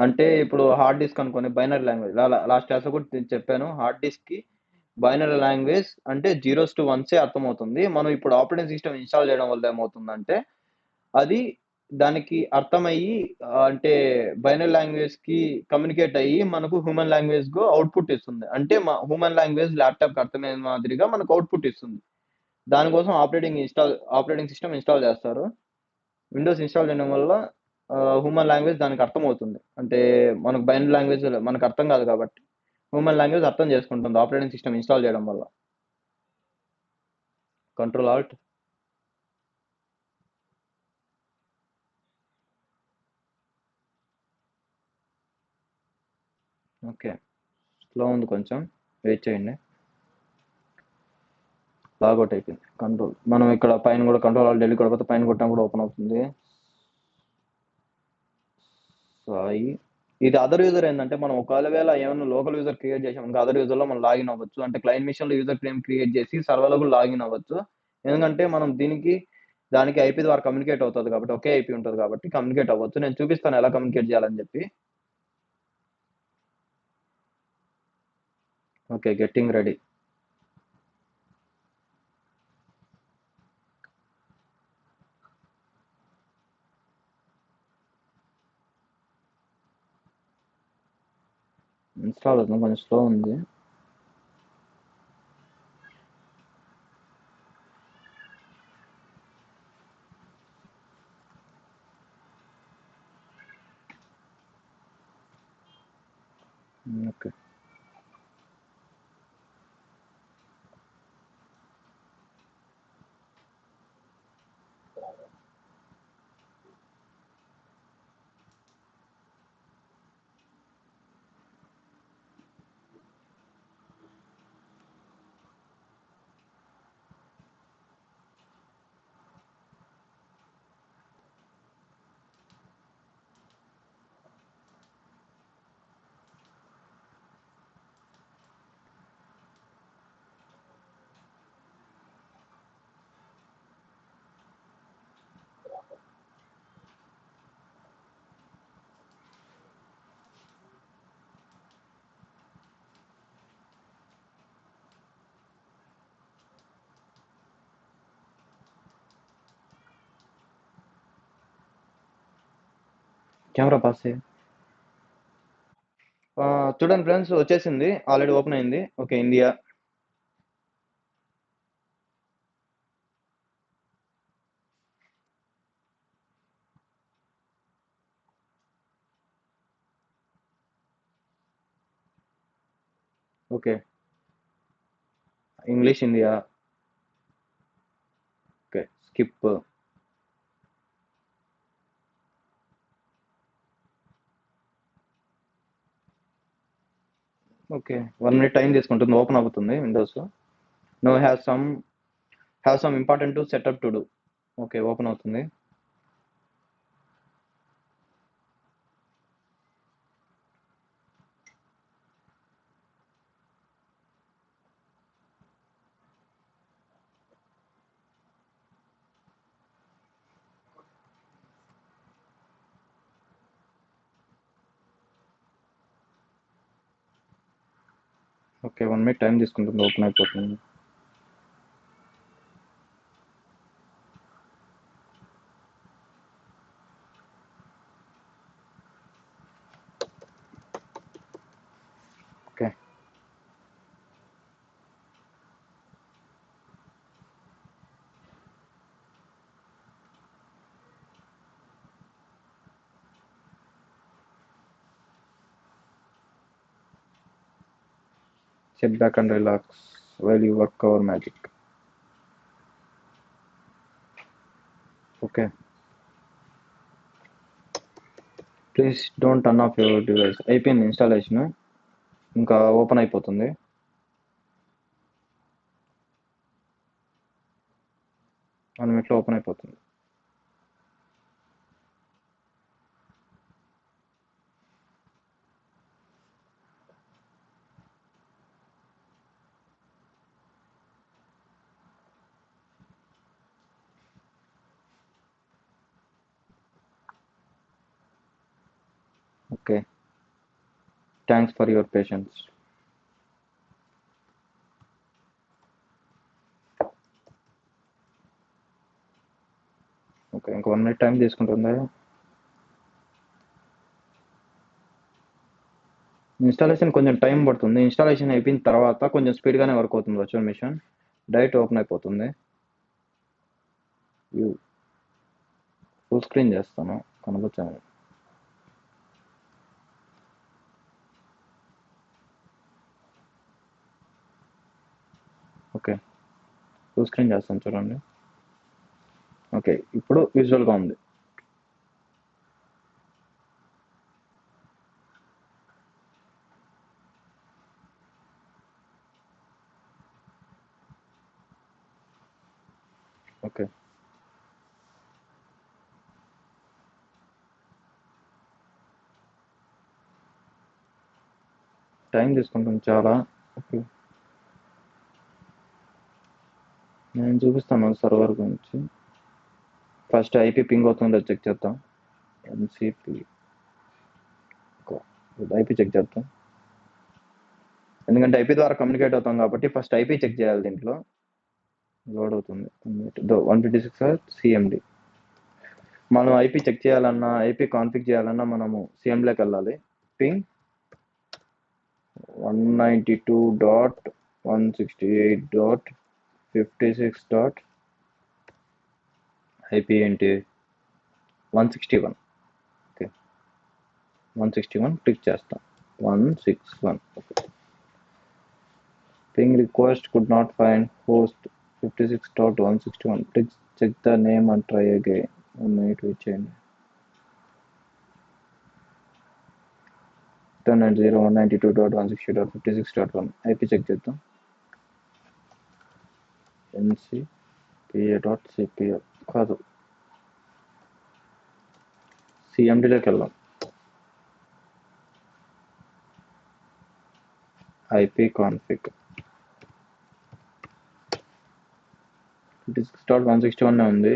Speaker 1: అంటే ఇప్పుడు హార్డ్ డిస్క్ అనుకోని బైనరీ లాంగ్వేజ్, లాస్ట్ క్లాస్ కూడా నేను చెప్పాను. హార్డ్ డిస్క్ కి బైనరీ లాంగ్వేజ్ అంటే జీరోస్ టు వన్సే అర్థమవుతుంది. మనం ఇప్పుడు ఆపరేటింగ్ సిస్టమ్ ఇన్స్టాల్ చేయడం వల్ల ఏమవుతుందంటే అది దానికి అర్థమయ్యి అంటే బైనరీ లాంగ్వేజ్ కి కమ్యూనికేట్ అయ్యి మనకు హ్యూమన్ లాంగ్వేజ్ కు అవుట్పుట్ ఇస్తుంది. అంటే హ్యూమన్ లాంగ్వేజ్ ల్యాప్టాప్ కి అర్థమైన మాదిరిగా మనకు అవుట్పుట్ ఇస్తుంది. దానికోసం ఆపరేటింగ్ సిస్టమ్ ఇన్స్టాల్ చేస్తారు. విండోస్ ఇన్స్టాల్ చేయడం వల్ల హ్యూమన్ లాంగ్వేజ్ దానికి అర్థమవుతుంది. అంటే మనకు బైనరీ లాంగ్వేజ్ మనకు అర్థం కాదు కాబట్టి హ్యూమన్ లాంగ్వేజ్ అర్థం చేసుకుంటుంది ఆపరేటింగ్ సిస్టమ్ ఇన్స్టాల్ చేయడం వల్ల. Control Alt. ఓకే, స్లో ఉంది కొంచెం, వెయిట్ చేయండి. లాగౌట్ అయిపోయింది. కంట్రోల్ మనం ఇక్కడ పైన కూడా కంట్రోల్ ఆల్ట్ డెలిట్ కొడితే పైన కొట్టినా కూడా ఓపెన్ అవుతుంది. సాయి, ఇది అదర్ యూజర్ ఏంటంటే మనం ఒకవేళ ఏమైనా లోకల్ యూజర్ క్రియేట్ చేసాం అదర్ యూజర్ లో మనం లాగిన్ అవ్వచ్చు. అంటే క్లయింట్ మిషన్ లో యూజర్ నేమ్ క్రియేట్ చేసి సర్వర్ లో కూడా లాగిన్ అవ్వచ్చు. ఎందుకంటే మనం దానికి ఐపీ ద్వారా కమ్యూనికేట్ అవుతుంది కాబట్టి, ఒకే ఐపీ ఉంటుంది కాబట్టి కమ్యూనికేట్ అవ్వచ్చు. నేను చూపిస్తాను ఎలా కమ్యూనికేట్ చేయాలని చెప్పి. Okay, getting ready. ఇన్స్టాల్ అవుతుంది, కొంచెం స్లో ఉంది. ఓకే, కెమెరా పాస్ చేయి. చూడండి ఫ్రెండ్స్, వచ్చేసింది, ఆల్రెడీ ఓపెన్ అయింది. Okay, India. Okay, English India. Skip. Okay, 1 minute time తీసుకుంటుంది, ఓపెన్ అవుతుంది Windows. No have some important to setup to do. Okay, open అవుతుంది. ఓకే, 1 మినిట్ టైం తీసుకుంటుంది, open అయిపోతుంది. Okay, sit back and relax while you work our magic. Okay, please don't turn off your device. అయిపోయింది installation, ఇంకా open అయిపోతుంది. One మినిట్లో open అయిపోతుంది. Okay, thanks for your patience. Okay, ఇంకా 1 minute time తీసుకుంటుంది. Installation కొంచెం time పడుతుంది. Installation అయిపోయిన తర్వాత కొంచెం స్పీడ్గానే వర్క్ అవుతుంది వర్చువల్ మిషన్. డైరెక్ట్ ఓపెన్ అయిపోతుంది. ఫుల్ స్క్రీన్ చేస్తాను, కనపచ్చాను. ఓకే, ఫుల్ స్క్రీన్ చేస్తాను చూడండి. ఓకే, ఇప్పుడు విజువల్గా ఉంది. ఓకే, టైం తీసుకుంటుంది చాలా. ఓకే, నేను చూపిస్తాను సర్వర్ గురించి. ఫస్ట్ ఐపీ పింగ్ అవుతుందో చెక్ చేద్దాం. ఎన్సిపి ఐపీ చెక్ చేద్దాం, ఎందుకంటే ఐపీ ద్వారా కమ్యూనికేట్ అవుతాం కాబట్టి ఫస్ట్ ఐపీ చెక్ చేయాలి. దీంట్లో లోడ్ అవుతుంది. 156 సిఎండి. మనం ఐపీ చెక్ చేయాలన్నా, ఐపీ కాన్ఫిగ్ చేయాలన్నా మనము సిఎంలోకి వెళ్ళాలి. పింగ్ 192.168.56. ఐపీ ఏంటి 161. ఓకే, 161 క్లిక్ చేస్తాం. 161. Okay, ping request could not find host 56.161. Please check the name and try again. 1 minute wait చేయండి. 192.168.56.1 ఐపీ చెక్ చేద్దాం. ncpa.cpl కాదు, సిఎండిలోకి వెళ్దాం. ఐపీ కాన్ఫిగ్ 56.161 ఉంది.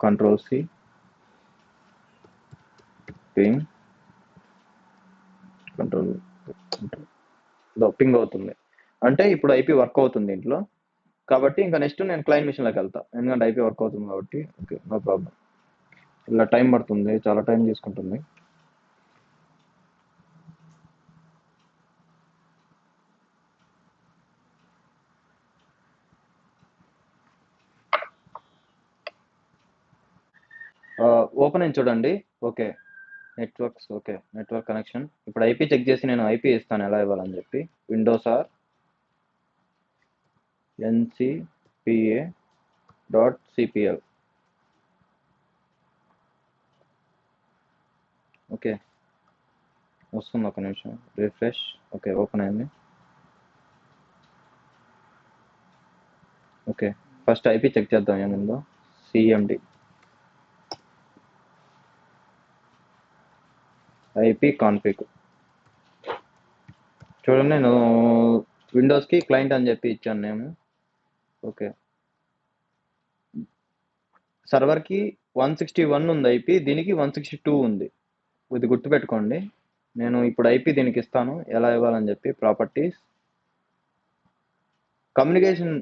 Speaker 1: Control C, ping, control ping అవుతుంది. అంటే ఇప్పుడు ఐపీ వర్క్ అవుతుంది దీంట్లో. కాబట్టి ఇంకా నెక్స్ట్ నేను క్లయింట్ మిషన్లోకి వెళ్తా, ఎందుకంటే ఐపీ వర్క్ అవుతుంది కాబట్టి. Okay, no problem. ఇలా టైం పడుతుంది, చాలా టైం తీసుకుంటుంది. ఓపెన్ అయింది చూడండి. Okay, networks. Okay, network connection. ఇప్పుడు ఐపీ చెక్ చేసి నేను ఐపీ ఇస్తాను ఎలా ఇవ్వాలని చెప్పి. Windows R ncpa.cpl. ఓకే, వస్తుంది, ఒక నిమిషం రిఫ్రెష్. ఓకే, ఓపెన్ అయింది. ఓకే, ఫస్ట్ ఐపీ చెక్ చేద్దాం ఏముందో. cmd IP config. చూడండి, నేను విండోస్కి క్లయింట్ అని చెప్పి ఇచ్చాను నేను. ఓకే, సర్వర్కి 161 ఉంది ఐపీ, దీనికి 162 ఉంది. ఇది గుర్తుపెట్టుకోండి. నేను ఇప్పుడు ఐపీ దీనికి ఇస్తాను, ఎలా ఇవ్వాలని చెప్పి. ప్రాపర్టీస్, కమ్యూనికేషన్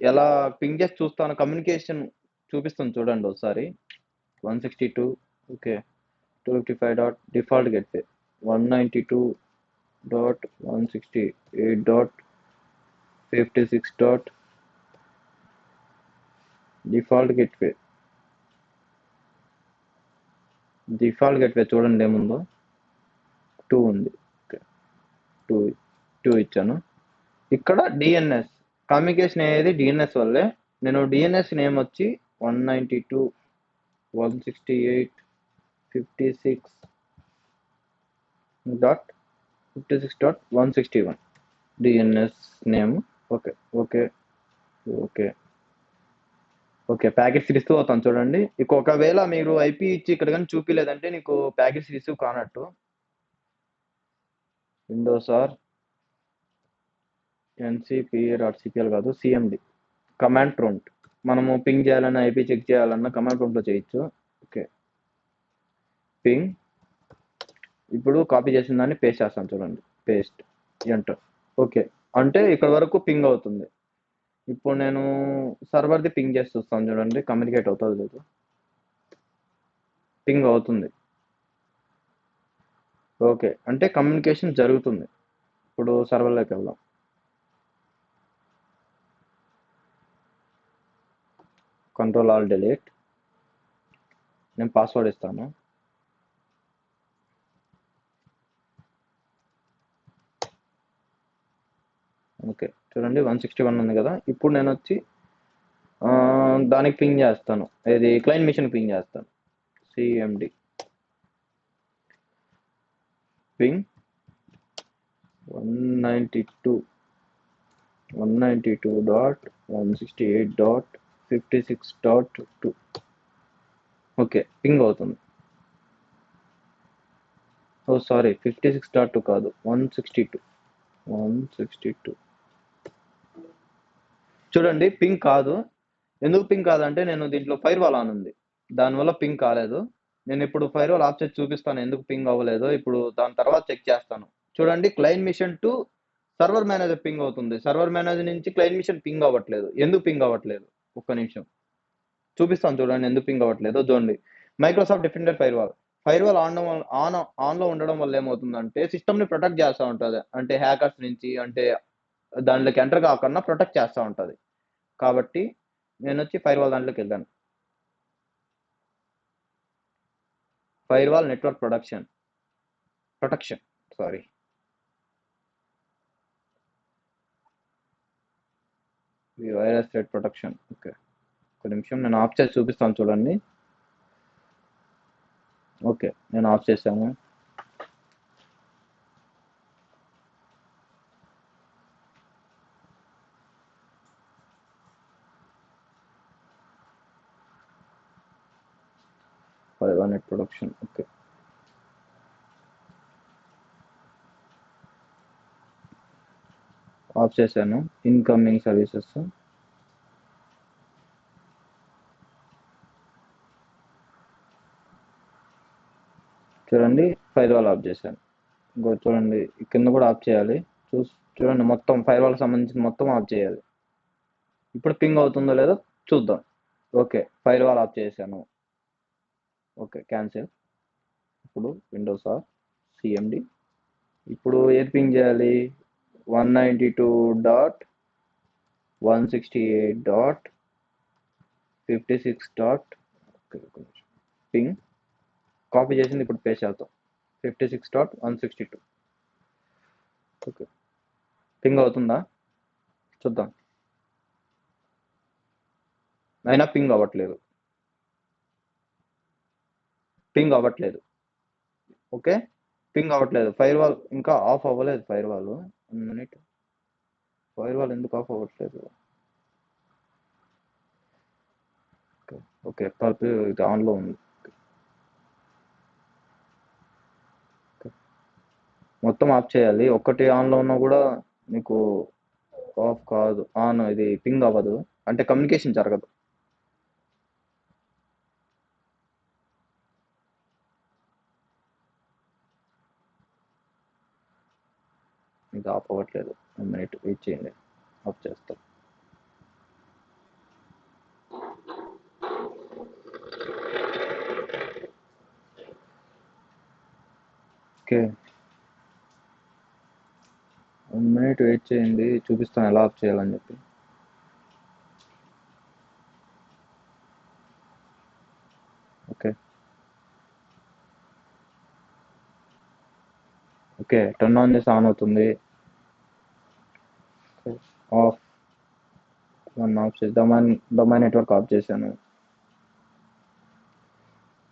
Speaker 1: ఎలా పింగ్ చేసి చూస్తాను. కమ్యూనికేషన్ చూపిస్తుంది చూడండి ఒకసారి. 162, okay, 255 dot default gateway, 192.168.56 dot default gateway. Default gateway చూడండి ఏముందో, 2 ఉంది. ఓకే, 2 ఇచ్చాను. ఇక్కడ డిఎన్ఎస్ కమ్యూనికేషన్ అయ్యేది డిఎన్ఎస్ వల్లే. నేను డిఎన్ఎస్ నేమ్ వచ్చి 192.168.56.161 DNS name. Okay okay okay okay, packets receive అవుతాను చూడండి. ఇక ఒకవేళ మీరు ఐపీ ఇచ్చి ఇక్కడ కానీ చూపించలేదంటే నీకు ప్యాకెట్స్ రిసీవ్ కానట్టు. విండోస్ ఆర్ ncpa.cpl కాదు, cmd కమాండ్ ప్రాంప్ట్. మనము పింగ్ చేయాలన్నా ఐపీ చెక్ చేయాలన్నా కమాండ్ ప్రాంప్ట్లో చేయొచ్చు. Okay, ping. ఇప్పుడు కాపీ చేసిన దాన్ని పేస్ట్ చేస్తాను చూడండి. Paste, enter. ఓకే, అంటే ఇక్కడ వరకు పింగ్ అవుతుంది. ఇప్పుడు నేను సర్వర్ది పింగ్ చేసి చూస్తాను చూడండి, కమ్యూనికేట్ అవుతుంది లేదు. పింగ్ అవుతుంది. ఓకే, అంటే కమ్యూనికేషన్ జరుగుతుంది. ఇప్పుడు సర్వర్లోకి వెళ్దాం. Control all delete. నేను పాస్వర్డ్ ఇస్తాను. ఓకే, చూడండి 161 ఉంది కదా. ఇప్పుడు నేను వచ్చి దానికి పింగ్ చేస్తాను, ఇది క్లయింట్ మిషన్ పింగ్ చేస్తాను. cmd ping 192.168.56.2. ఓకే, పింగ్ అవుతుంది. ఓ సారీ, 56.2 కాదు, 162. చూడండి, పింగ్ కాదు. ఎందుకు పింగ్ కాదంటే నేను దీంట్లో ఫైర్ వాల్ ఆన్ ఉంది, దానివల్ల పింగ్ కాలేదు. నేను ఇప్పుడు ఫైర్ వాల్ ఆఫ్ చేసి చూపిస్తాను ఎందుకు పింగ్ అవ్వలేదో. ఇప్పుడు దాని తర్వాత చెక్ చేస్తాను. చూడండి, client machine to server manager ping అవుతుంది. సర్వర్ మేనేజర్ నుంచి క్లయింట్ మిషన్ పింగ్ అవ్వట్లేదు. ఎందుకు పింగ్ అవ్వట్లేదు? ఒక్క నిమిషం చూపిస్తాను చూడండి ఎందుకు పింగ్ అవ్వట్లేదో. చూడండి, మైక్రోసాఫ్ట్ డిఫెండర్ ఫైర్ వాల్ ఆన్లో ఉండడం వల్ల ఏమవుతుందంటే సిస్టమ్ని ప్రొటెక్ట్ చేస్తూ ఉంటుంది. అంటే హ్యాకర్స్ నుంచి, అంటే దాంట్లోకి ఎంటర్ కాకుండా ప్రొటెక్ట్ చేస్తూ ఉంటుంది. కాబట్టి నేను వచ్చి ఫైర్ వాల్ దాంట్లోకి వెళ్ళాను. Fire wall network protection sorry, virus threat protection. Okay, ఒక నిమిషం నేను ఆఫ్ చేసి చూపిస్తాను చూడండి. ఓకే, నేను ఆఫ్ చేశాను. Firewall net protection. Okay, off చేశాను. Incoming services. చూడండి, ఫైర్ వాల్ ఆఫ్ చేశాను. ఇంకో చూడండి, కింద కూడా ఆఫ్ చేయాలి. చూడండి, మొత్తం ఫైర్ వాల్ సంబంధించి మొత్తం ఆఫ్ చేయాలి. ఇప్పుడు పింగ్ అవుతుందో లేదో చూద్దాం. ఓకే, ఫైర్ వాల్ ఆఫ్ చేశాను. Okay, cancel. ఇప్పుడు విండోస్ ఆర్ cmd. ఇప్పుడు ఏది పింగ్ చేయాలి? 192.168.56. పింగ్ కాపీ చేసింది ఇప్పుడు పేస్ట్ చేద్దాం. 56.162. ఓకే, పింగ్ అవుతుందా చూద్దాం. అయినా పింగ్ అవ్వట్లేదు. ఓకే, పింగ్ అవ్వట్లేదు. ఫైర్ వాల్ ఇంకా ఆఫ్ అవ్వలేదు. Fire wall minute, fire wall ఎందుకు ఆఫ్ అవ్వట్లేదు? ఓకే, పర్పు ఇది ఆన్లో ఉంది. మొత్తం ఆఫ్ చేయాలి. ఒక్కటి ఆన్లో ఉన్నా కూడా మీకు ఆఫ్ కాదు, ఆన్ ఇది పింగ్ అవ్వదు, అంటే కమ్యూనికేషన్ జరగదు. ఇది ఆఫ్ అవ్వట్లేదు. మినిట్ వెయిట్ చేయండి, ఆఫ్ చేస్తాం. ఓకే, 1 మినిట్ వెయిట్ చేయండి, చూపిస్తాను ఎలా ఆఫ్ చేయాలని చెప్పి. ఓకే ఓకే, టర్న్ ఆన్ చేసి ఆన్ అవుతుంది. ఆఫ్ ఆఫ్ చేసి డొమైన్ నెట్వర్క్ ఆఫ్ చేశాను.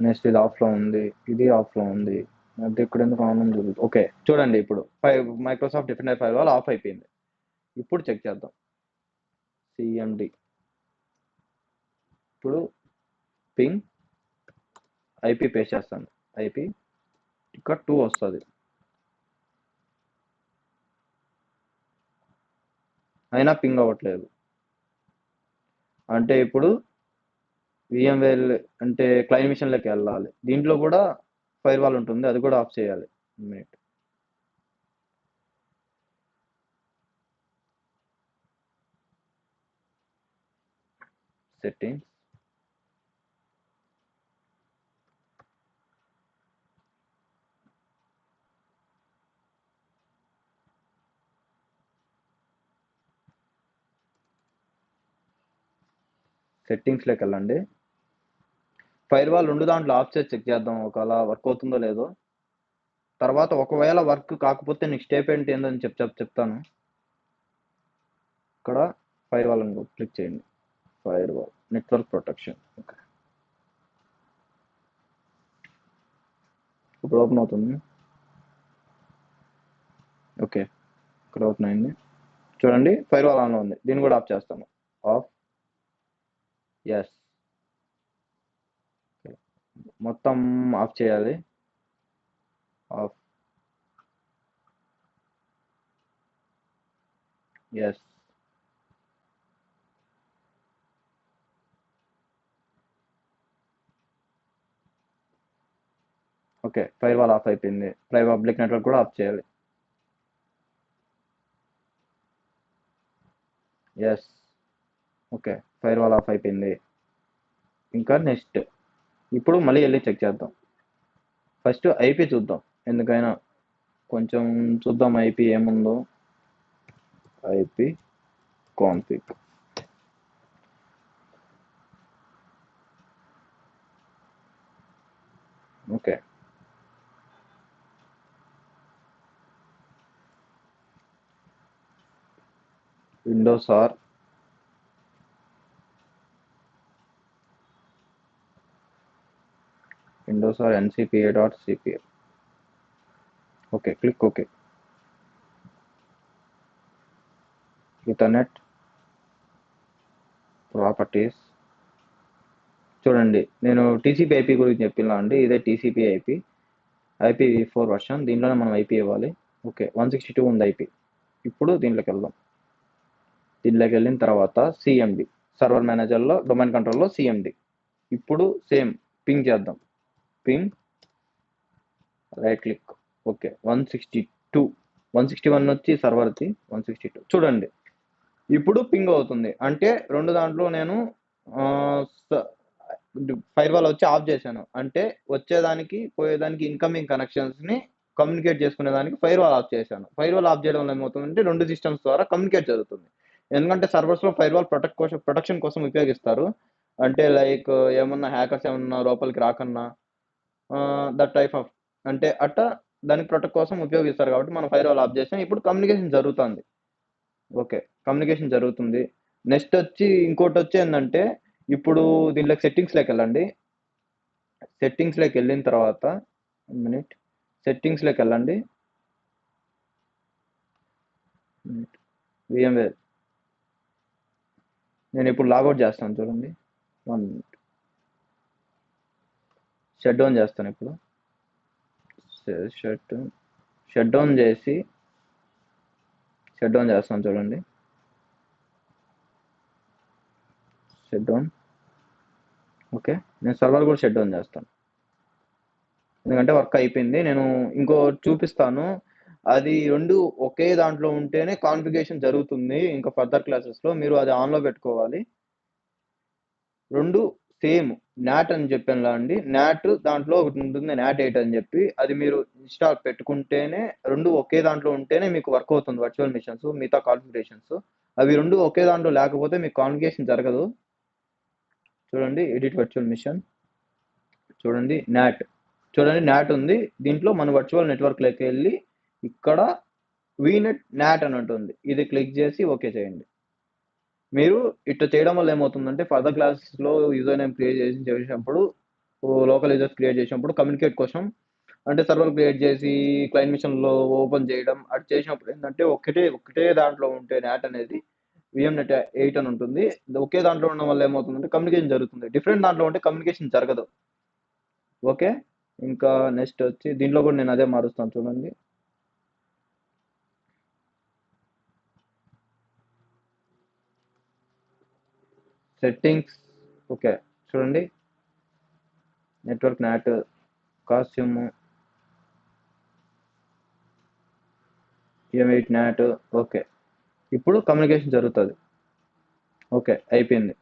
Speaker 1: నెక్స్ట్ ఇది ఆఫ్లో ఉంది, ఇది ఆఫ్లో ఉంది, అంటే ఇక్కడ ఎందుకు ఆన్ ఉంది జరుగుతుంది. ఓకే చూడండి, ఇప్పుడు Microsoft defender fire wall off అయిపోయింది. ఇప్పుడు చెక్ చేద్దాం. సిఎండి, ఇప్పుడు పింగ్ ఐపీ పేస్ట్ చేస్తాను. ఐపీ ఇక్కడ 2 వస్తుంది, అయినా పింగ్ అవ్వట్లేదు. అంటే ఇప్పుడు విఎంవేల్ అంటే క్లయింట్ మిషన్లోకి వెళ్ళాలి. దీంట్లో కూడా ఫైర్ వాల్ ఉంటుంది, అది కూడా ఆఫ్ చేయాలి. మినిట్, సెట్టింగ్స్, సెట్టింగ్స్లోకి వెళ్ళండి. ఫైర్ వాల్ 2 దాంట్లో ఆఫ్ చేసి చెక్ చేద్దాం ఒకవేళ వర్క్ అవుతుందో లేదో. తర్వాత ఒకవేళ వర్క్ కాకపోతే నెక్స్ట్ స్టెప్ ఏంటని చెప్తాను. ఇక్కడ ఫైర్ వాల్ అని క్లిక్ చేయండి. Fire wall network protection. Okay, ఇప్పుడు ఓపెన్ అవుతుంది. ఓకే, ఇక్కడ ఓపెన్ అయింది. చూడండి, ఫైర్ వాల్ ఆన్లో ఉంది. దీన్ని కూడా ఆఫ్ చేస్తాను. ఆఫ్, ఎస్, మొత్తం ఆఫ్ చేయాలి. Off, yes, okay, firewall off అయిపోయింది. పబ్లిక్ నెట్వర్క్ కూడా ఆఫ్ చేయాలి. Yes, okay, firewall off అయిపోయింది. ఇంకా నెక్స్ట్ ఇప్పుడు మళ్ళీ వెళ్ళి చెక్ చేద్దాం. ఫస్ట్ ఐపీ చూద్దాం, ఎందుకైనా కొంచెం చూద్దాం ఐపీ ఏముందో. IP config, okay, Windows R ncpa.cpl. Okay, click okay. Ethernet properties, చూడండి నేను టీసీపీ ఐపీ గురించి చెప్పినా అండి. ఇదే టీసీపీ ఐపీ4 వర్షన్. దీంట్లోనే మనం ఐపీ ఇవ్వాలి. ఓకే, 162 ఉంది ఐపీ. ఇప్పుడు దీంట్లోకి వెళ్దాం. దీంట్లోకి వెళ్ళిన తర్వాత సిఎండి, సర్వర్ మేనేజర్లో డొమైన్ కంట్రోల్లో సిఎండి. ఇప్పుడు సేమ్ పింగ్ చేద్దాం. పింగ్, రైట్ క్లిక్, ఓకే, 161 వచ్చి సర్వర్ది, 162. చూడండి, ఇప్పుడు పింగ్ అవుతుంది. అంటే 2 దాంట్లో నేను ఫైర్ వాల్ వచ్చి ఆఫ్ చేశాను. అంటే వచ్చేదానికి పోయేదానికి ఇన్కమింగ్ కనెక్షన్స్ని కమ్యూనికేట్ చేసుకునేదానికి ఫైర్ వాల్ ఆఫ్ చేశాను. ఫైర్ వాల్ ఆఫ్ చేయడం వల్ల ఏమవుతుందంటే 2 సిస్టమ్స్ ద్వారా కమ్యూనికేట్ జరుగుతుంది. ఎందుకంటే సర్వర్స్లో ఫైర్ వాల్ ప్రొటెక్షన్ కోసం ఉపయోగిస్తారు. అంటే లైక్ ఏమన్నా హ్యాకర్స్ ఏమన్నా లోపలికి రాకన్నా దట్ టైప్ ఆఫ్, అంటే అట్లా దానికి ప్రొటెక్ట్ కోసం ఉపయోగిస్తారు. కాబట్టి మనం ఫైర్ వాల్ ఆఫ్ చేసాం. ఇప్పుడు కమ్యూనికేషన్ జరుగుతుంది. ఓకే, కమ్యూనికేషన్ జరుగుతుంది. నెక్స్ట్ వచ్చి ఇంకోటి వచ్చి ఏంటంటే ఇప్పుడు దీంట్లోకి సెట్టింగ్స్లోకి వెళ్ళండి. సెట్టింగ్స్లోకి వెళ్ళిన తర్వాత మినిట్ సెట్టింగ్స్లోకి వెళ్ళండి. VMware నేను ఇప్పుడు లాగౌట్ చేస్తాను చూడండి. 1 minute. షట్ డౌన్ చేస్తాను ఇప్పుడు. షట్ డౌన్ చేసి షట్ డౌన్ చేస్తాను చూడండి. Shut down. ఓకే, నేను సర్వర్ కూడా షట్ డౌన్ చేస్తాను ఎందుకంటే వర్క్ అయిపోయింది. నేను ఇంకో చూపిస్తాను. అది 2 ఒకే దాంట్లో ఉంటేనే కాన్ఫిగరేషన్ జరుగుతుంది. ఇంకా ఫర్దర్ క్లాసెస్‌లో మీరు అది ఆన్‌లో పెట్టుకోవాలి. 2 సేమ్ నాట్ అని చెప్పానులా అండి. నాట్ దాంట్లో ఒకటి ఉంటుంది నాట్ 8 అని చెప్పి. అది మీరు ఇన్‌స్టాల్ పెట్టుకుంటేనే 2 ఒకే దాంట్లో ఉంటేనే మీకు వర్క్ అవుతుంది వర్చువల్ మిషన్స్ మిగతా కాన్ఫిగరేషన్స్. అవి 2 ఒకే దాంట్లో లేకపోతే మీకు కాన్ఫిగరేషన్ జరగదు. చూడండి ఎడిట్ వర్చువల్ మిషన్. చూడండి నాట్. చూడండి నాట్ ఉంది. దీంట్లో మన వర్చువల్ నెట్వర్క్‌లోకి వెళ్ళి ఇక్కడ వీనెట్ నాట్ అని ఉంటుంది. ఇది క్లిక్ చేసి ఓకే చేయండి. మీరు ఇట్లా చేయడం వల్ల ఏమవుతుందంటే ఫర్దర్ క్లాసెస్‌లో యూజర్ నేమ్ క్రియేట్ చేసినప్పుడు లోకల్ యూజర్స్ క్రియేట్ చేసినప్పుడు కమ్యూనికేట్ కోసం అంటే సర్వర్ క్రియేట్ చేసి క్లయింట్ మిషన్‌లో ఓపెన్ చేయడం అటు చేసినప్పుడు ఏంటంటే ఒకటే దాంట్లో ఉంటే నాట్ అనేది వీఎంనెట్ 8 అని ఉంటుంది. ఒకే దాంట్లో ఉండడం వల్ల ఏమవుతుందంటే కమ్యూనికేషన్ జరుగుతుంది. డిఫరెంట్ దాంట్లో ఉంటే కమ్యూనికేషన్ జరగదు. ఓకే. ఇంకా నెక్స్ట్ వచ్చి దీంట్లో కూడా నేను అదే మారుస్తాను చూడండి. సెట్టింగ్స్. ఓకే, చూడండి network not costume M8 not. Okay, ఇప్పుడు కమ్యూనికేషన్ జరుగుతుంది. ఓకే, అయిపోయింది.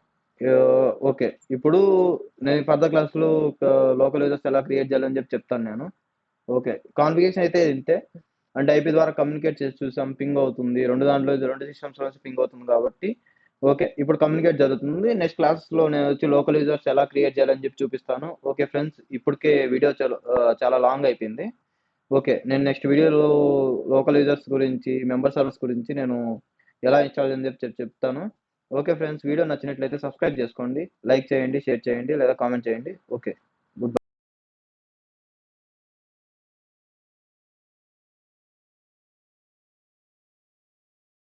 Speaker 1: ఓకే, ఇప్పుడు నేను ఫర్దర్ క్లాస్లో లోకల్ యూజర్స్ ఎలా క్రియేట్ చేయాలని చెప్తాను నేను. ఓకే, కాన్ఫిగరేషన్ అయితే ఇంతే. అంటే ఐపీ ద్వారా కమ్యూనికేట్ చేసి చూసాం, పింగ్ అవుతుంది. రెండు సిస్టమ్స్లో పింగ్ అవుతుంది కాబట్టి ఓకే, ఇప్పుడు కమ్యూనికేట్ జరుగుతుంది. నెక్స్ట్ క్లాస్లో నేను వచ్చి లోకల్ యూజర్స్ ఎలా క్రియేట్ చేయాలని చూపిస్తాను. ఓకే ఫ్రెండ్స్, ఇప్పటికే వీడియో చాలా లాంగ్ అయిపోయింది. ఓకే, నేను నెక్స్ట్ వీడియోలో లోకల్ యూజర్స్ గురించి మెంబర్ సర్వర్స్ గురించి నేను ఎలా ఇన్స్టాల్ చేయాలని చెప్తాను. ఓకే ఫ్రెండ్స్, వీడియో నచ్చినట్లయితే సబ్స్క్రైబ్ చేసుకోండి, లైక్ చేయండి, షేర్ చేయండి లేదా కామెంట్ చేయండి. ఓకే.